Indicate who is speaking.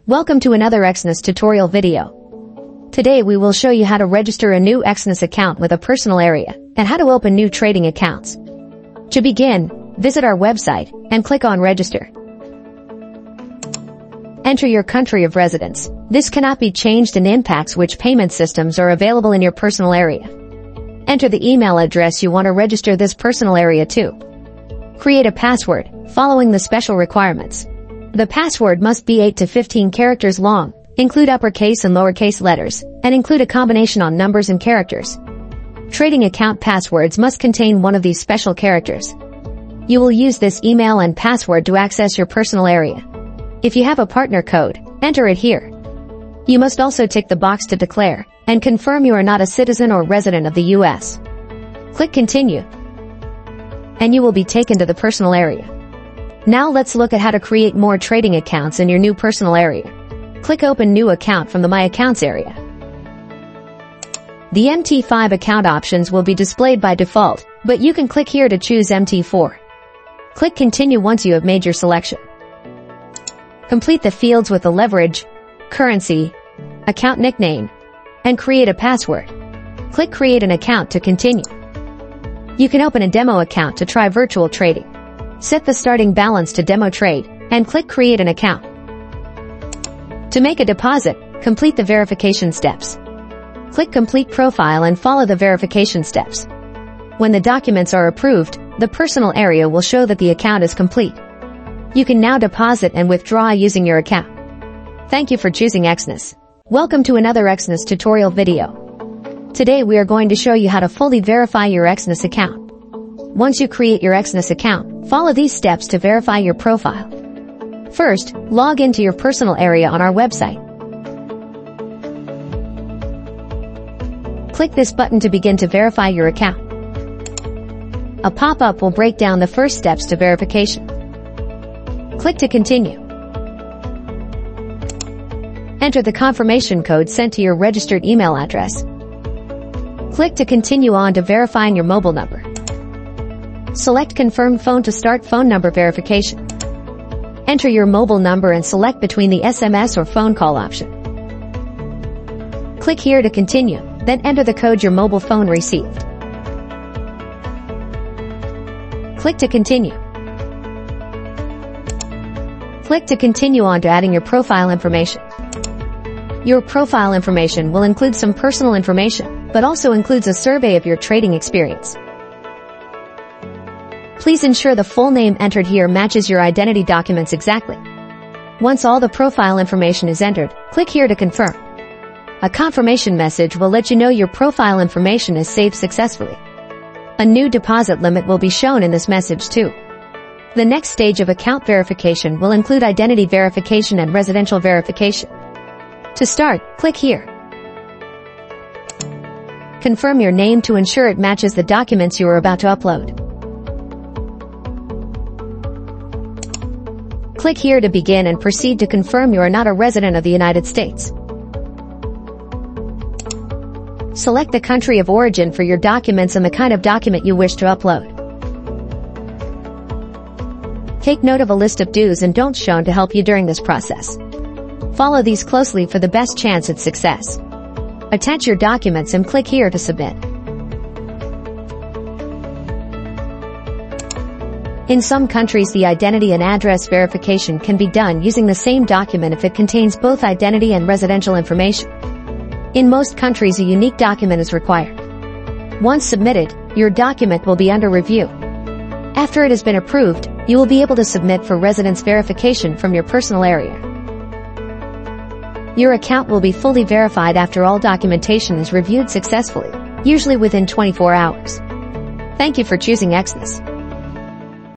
Speaker 1: Welcome to another Exness tutorial video. Today we will show you how to register a new Exness account with a personal area and how to open new trading accounts. To begin, visit our website and click on Register. Enter your country of residence. This cannot be changed and impacts which payment systems are available in your personal area. Enter the email address you want to register this personal area to. Create a password, following the special requirements. The password must be 8 to 15 characters long, include uppercase and lowercase letters, and include a combination on numbers and characters. Trading account passwords must contain one of these special characters. You will use this email and password to access your personal area. If you have a partner code, enter it here. You must also tick the box to declare and confirm you are not a citizen or resident of the U.S. Click Continue, and you will be taken to the personal area. Now let's look at how to create more trading accounts in your new personal area. Click Open New Account from the My Accounts area. The MT5 account options will be displayed by default, but you can click here to choose MT4. Click Continue once you have made your selection. Complete the fields with the leverage, currency, account nickname, and create a password. Click Create an account to continue. You can open a demo account to try virtual trading. Set the starting balance to demo trade, and click Create an account. To make a deposit, complete the verification steps. Click Complete Profile and follow the verification steps. When the documents are approved, the personal area will show that the account is complete. You can now deposit and withdraw using your account. Thank you for choosing Exness. Welcome to another Exness tutorial video. Today we are going to show you how to fully verify your Exness account. Once you create your Exness account, follow these steps to verify your profile. First, log into your personal area on our website. Click this button to begin to verify your account. A pop-up will break down the first steps to verification. Click to continue. Enter the confirmation code sent to your registered email address. Click to continue on to verifying your mobile number. Select Confirm Phone to start phone number verification. Enter your mobile number and select between the SMS or phone call option. Click here to continue, then enter the code your mobile phone received. Click to continue. Click to continue on to adding your profile information. Your profile information will include some personal information, but also includes a survey of your trading experience. Please ensure the full name entered here matches your identity documents exactly. Once all the profile information is entered, click here to confirm. A confirmation message will let you know your profile information is saved successfully. A new deposit limit will be shown in this message too. The next stage of account verification will include identity verification and residential verification. To start, click here. Confirm your name to ensure it matches the documents you are about to upload. Click here to begin and proceed to confirm you are not a resident of the United States. Select the country of origin for your documents and the kind of document you wish to upload. Take note of a list of do's and don'ts shown to help you during this process. Follow these closely for the best chance at success. Attach your documents and click here to submit. In some countries, the identity and address verification can be done using the same document if it contains both identity and residential information. In most countries, a unique document is required. Once submitted, your document will be under review. After it has been approved, you will be able to submit for residence verification from your personal area. Your account will be fully verified after all documentation is reviewed successfully, usually within 24 hours. Thank you for choosing Exness.